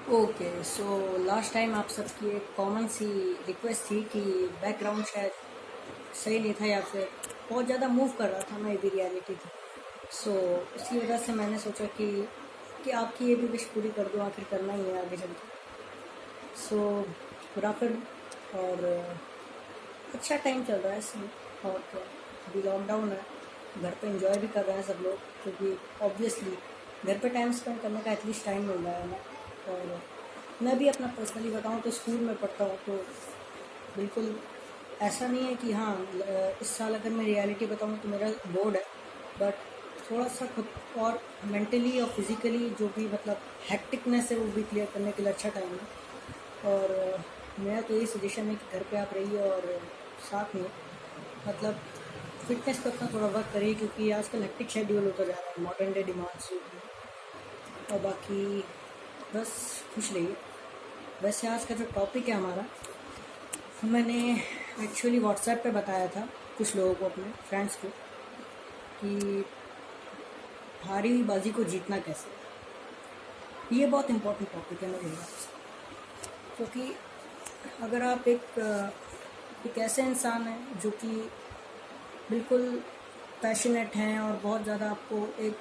Okay, so last time आप सबकी एक कॉमन सी रिक्वेस्ट थी कि बैकग्राउंड शायद सही नहीं था या फिर बहुत ज़्यादा मूव कर रहा था, मैं भी रियलिटी थी। सो उसी वजह से मैंने सोचा कि आपकी ये भी विश पूरी कर दूँ, आखिर करना ही है आगे चल के। सो पूरा फिर और अच्छा टाइम चल रहा है इसमें। और क्या, अभी लॉकडाउन है, घर पे एंजॉय भी कर रहे हैं सब लोग, क्योंकि ऑब्वियसली घर पे टाइम स्पेंड करने का एटलीस्ट टाइम मिल रहा है ना। और मैं भी अपना पर्सनली बताऊँ तो स्कूल में पढ़ता हूँ, तो बिल्कुल ऐसा नहीं है कि हाँ इस साल अगर मैं रियलिटी बताऊँ तो मेरा बोर्ड है, बट थोड़ा सा खुद और मेंटली और फिज़िकली जो भी मतलब हैक्टिकनेस है वो भी क्लियर करने के लिए अच्छा टाइम है। और मेरा तो यही सजेशन है कि घर पे आप रहिए और साथ में मतलब फिटनेस पे अपना थोड़ा वर्क करिए, क्योंकि आजकल हेक्टिक शेड्यूल होता जा रहा है मॉडर्न डे डिमांड्स। और बाकी बस खुश रहिए। वैसे आज का जो टॉपिक है हमारा, मैंने एक्चुअली व्हाट्सएप पे बताया था कुछ लोगों को, अपने फ्रेंड्स को, कि हारी हुई बाजी को जीतना कैसे। ये बहुत इंपॉर्टेंट टॉपिक है मेरे हिसाब से, क्योंकि अगर आप एक ऐसे इंसान हैं जो कि बिल्कुल पैशनेट हैं और बहुत ज़्यादा आपको एक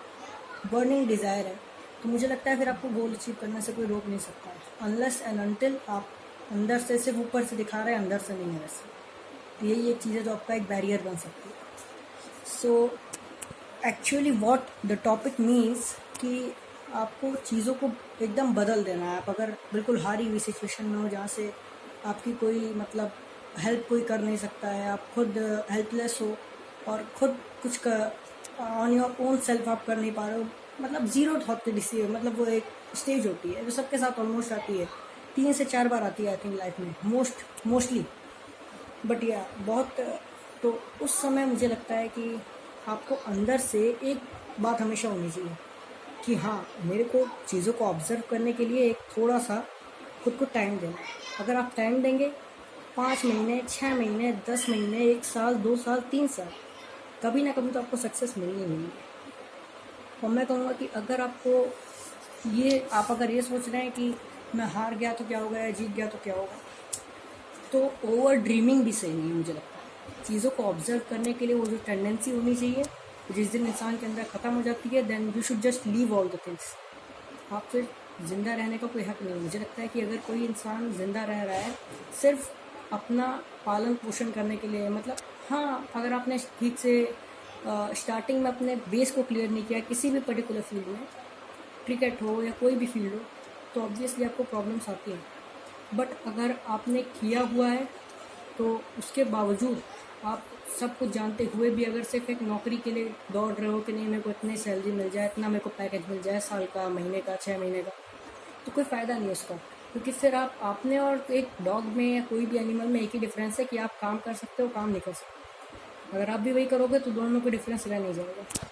बर्निंग डिज़ायर है, तो मुझे लगता है फिर आपको गोल अचीव करने से कोई रोक नहीं सकता है, अनलेस एंड अनटिल आप अंदर से सिर्फ ऊपर से दिखा रहे हैं, अंदर से नहीं है वैसे। तो यही एक चीज़ है जो आपका एक बैरियर बन सकती है। So actually what the topic means कि आपको चीज़ों को एकदम बदल देना है। आप अगर बिल्कुल हारी हुई सिचुएशन में हो जहाँ से आपकी कोई मतलब हेल्प कोई कर नहीं सकता है, आप खुद हेल्पलेस हो और खुद कुछ कर ऑन योर ओन सेल्फ आप कर नहीं पा रहे हो, मतलब ज़ीरो थॉट की डिसीजन, मतलब वो एक स्टेज होती है जो सबके साथ ऑलमोस्ट आती है, 3 से 4 बार आती है आई थिंक लाइफ में, मोस्टली। बट या बहुत, तो उस समय मुझे लगता है कि आपको अंदर से एक बात हमेशा होनी चाहिए कि हाँ, मेरे को चीज़ों को ऑब्जर्व करने के लिए एक थोड़ा सा खुद को टाइम देना है। अगर आप टाइम देंगे 5 महीने, 6 महीने, 10 महीने, 1 साल, 2 साल, 3 साल, कभी ना कभी तो आपको सक्सेस मिलनी ही मिलनी है। और मैं कहूँगा कि अगर आपको आप अगर ये सोच रहे हैं कि मैं हार गया तो क्या होगा या जीत गया तो क्या होगा, तो ओवर ड्रीमिंग भी सही नहीं है मुझे लगता है। चीज़ों को ऑब्जर्व करने के लिए वो जो टेंडेंसी होनी चाहिए, जिस दिन इंसान के अंदर ख़त्म हो जाती है, then you should just leave all the things. आप फिर ज़िंदा रहने का कोई हक नहीं है। मुझे लगता है कि अगर कोई इंसान ज़िंदा रह रहा है सिर्फ अपना पालन पोषण करने के लिए, मतलब हाँ, अगर आपने ठीक से स्टार्टिंग में अपने बेस को क्लियर नहीं किया किसी भी पर्टिकुलर फील्ड में, क्रिकेट हो या कोई भी फील्ड हो, तो ऑब्वियसली आपको प्रॉब्लम्स आती हैं। बट अगर आपने किया हुआ है तो उसके बावजूद आप सब कुछ जानते हुए भी अगर सिर्फ एक नौकरी के लिए दौड़ रहे हो कि नहीं मेरे को इतनी सैलरी मिल जाए, इतना मेरे को पैकेज मिल जाए, साल का, महीने का, 6 महीने का, तो कोई फ़ायदा नहीं है उसका। क्योंकि फिर आपने और एक डॉग में या कोई भी एनिमल में एक ही डिफरेंस है कि आप काम कर सकते हो, काम नहीं कर सकते। अगर आप भी वही करोगे तो दोनों में कोई डिफरेंस रह नहीं जाएगा।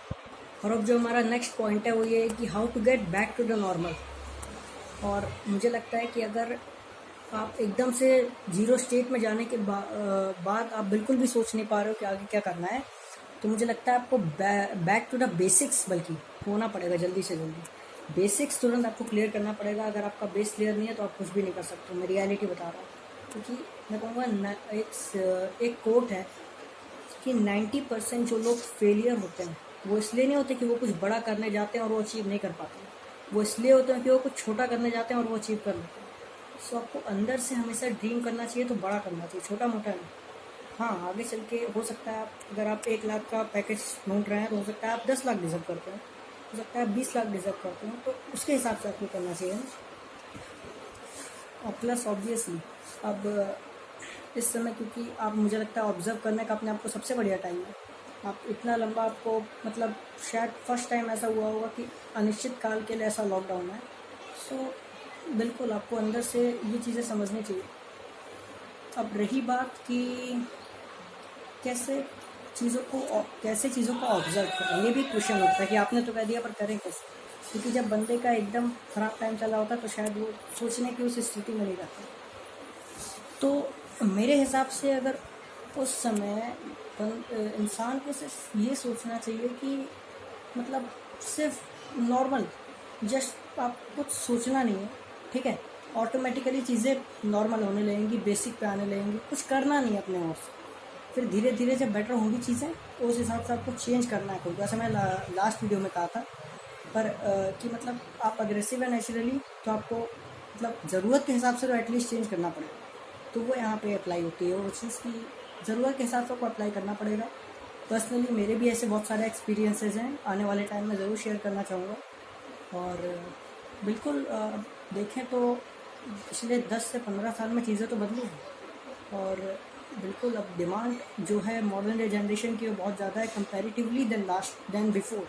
और अब जो हमारा नेक्स्ट पॉइंट है वो ये है कि how to get back to the normal. और मुझे लगता है कि अगर आप एकदम से जीरो स्टेट में जाने के बाद आप बिल्कुल भी सोच नहीं पा रहे हो कि आगे क्या करना है, तो मुझे लगता है आपको बैक टू द बेसिक्स बल्कि होना पड़ेगा जल्दी से जल्दी। बेसिक्स तुरंत आपको क्लियर करना पड़ेगा। अगर आपका बेस क्लियर नहीं है तो आप कुछ भी नहीं कर सकते। मैं रियलिटी बता रहा हूँ, क्योंकि मैं कहूँगा एक कोट है कि 90% जो लोग फेलियर होते हैं वो इसलिए नहीं होते कि वो कुछ बड़ा करने जाते हैं और वो अचीव नहीं कर पाते, वो इसलिए होते हैं कि वो कुछ छोटा करने जाते हैं और वो अचीव कर लेते हैं। सो आपको अंदर से हमेशा ड्रीम करना चाहिए, तो बड़ा करना चाहिए, छोटा मोटा नहीं। हाँ, आगे चल के हो सकता है अगर आप 1 लाख का पैकेज ढूंढ रहे हैं तो हो सकता है आप 10 लाख डिजर्व करते हैं, हो सकता है आप 20 लाख डिजर्व करते हैं, तो उसके हिसाब से आपको करना चाहिए। और प्लस ऑब्वियसली अब इस समय, क्योंकि आप, मुझे लगता है ऑब्जर्व करने का अपने आप को सबसे बढ़िया टाइम है। आप इतना लंबा, आपको मतलब शायद फर्स्ट टाइम ऐसा हुआ होगा कि अनिश्चित काल के लिए ऐसा लॉकडाउन है। सो बिल्कुल आपको अंदर से ये चीज़ें समझनी चाहिए। अब रही बात कि कैसे कैसे चीज़ों को ऑब्जर्व करें, ये भी क्वेश्चन होता है कि आपने तो कह दिया पर करें कैसे। क्योंकि जब बंदे का एकदम ख़राब टाइम चला होता है तो शायद वो सोचने की उस स्थिति में नहीं रहता। तो मेरे हिसाब से अगर उस समय इंसान को सिर्फ ये सोचना चाहिए कि मतलब सिर्फ नॉर्मल, जस्ट आप कुछ सोचना नहीं है, ठीक है, ऑटोमेटिकली चीज़ें नॉर्मल होने लगेंगी, बेसिक पे आने लगेंगी, कुछ करना नहीं है अपने ओर से। फिर धीरे धीरे जब बेटर होंगी चीज़ें, उस हिसाब से आपको चेंज करना है खुद को। जैसे मैं लास्ट वीडियो में कहा था, पर कि मतलब आप अग्रेसिव है नेचुरली, तो आपको मतलब ज़रूरत के हिसाब से तो एटलीस्ट चेंज करना पड़ेगा। तो वो यहाँ पे अप्लाई होती है, वो चीज़ की ज़रूरत के हिसाब से आपको अप्लाई करना पड़ेगा। पर्सनली मेरे भी ऐसे बहुत सारे एक्सपीरियंसेस हैं, आने वाले टाइम में ज़रूर शेयर करना चाहूँगा। और बिल्कुल देखें तो पिछले 10 से 15 साल में चीज़ें तो बदली हैं, और बिल्कुल अब डिमांड जो है मॉडर्न डे जनरेशन की वो बहुत ज़्यादा है comparatively than before.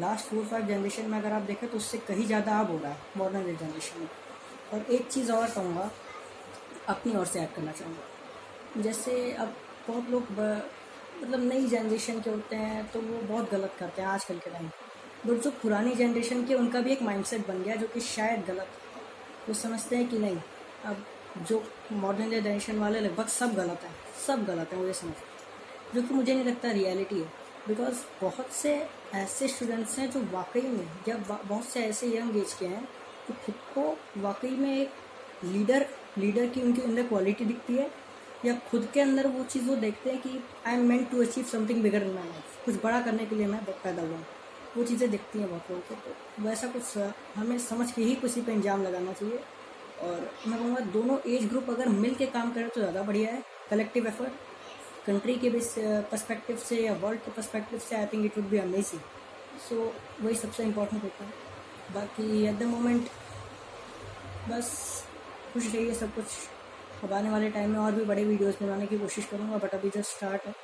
Last 4-5 generation में अगर आप देखें तो उससे कहीं ज़्यादा अब हो रहा है मॉडर्न डे जनरेशन में। और एक चीज़ और कहूँगा, अपनी ओर से ऐड करना चाहूँगा। जैसे अब बहुत लोग मतलब नई जनरेशन के होते हैं तो वो बहुत गलत करते हैं आजकल के टाइम। बट जो पुरानी जनरेशन के, उनका भी एक माइंडसेट बन गया जो कि शायद गलत है। वो समझते हैं कि नहीं, अब जो मॉडर्न जनरेशन वाले लगभग सब गलत हैं, सब गलत हैं, मुझे समझते हैं, जो कि मुझे नहीं लगता रियलिटी है। बिकॉज बहुत से ऐसे स्टूडेंट्स हैं जो वाकई में, जब बहुत से ऐसे यंग एज के हैं जो खुद को वाकई में एक लीडर की उनके अंदर क्वालिटी दिखती है, या खुद के अंदर वो चीज़ वो देखते हैं कि I am meant to achieve something bigger in my life, कुछ बड़ा करने के लिए मैं पैदा हुआ हूँ। वो चीज़ें दिखती हैं बहुत लोगों को, तो वैसा कुछ हमें समझ के ही किसी पे इंजाम लगाना चाहिए। और मैं कहूँगा दोनों एज ग्रुप अगर मिल के काम करें तो ज़्यादा बढ़िया है। कलेक्टिव एफर्ट, कंट्री के पर्सपेक्टिव से या वर्ल्ड के पर्सपेक्टिव से, I think it would be amazing. So वही सबसे इम्पोर्टेंट होता है। बाकी एट द मोमेंट बस खुश रहिए, सब कुछ। अब आने वाले टाइम में और भी बड़े वीडियोस बनाने की कोशिश करूँगा, बट अभी जस्ट स्टार्ट है।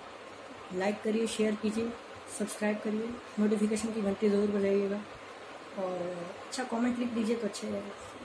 लाइक करिए, शेयर कीजिए, सब्सक्राइब करिए, नोटिफिकेशन की घंटी ज़रूर बजाइएगा, और अच्छा कमेंट लिख दीजिए तो अच्छा लगेगा।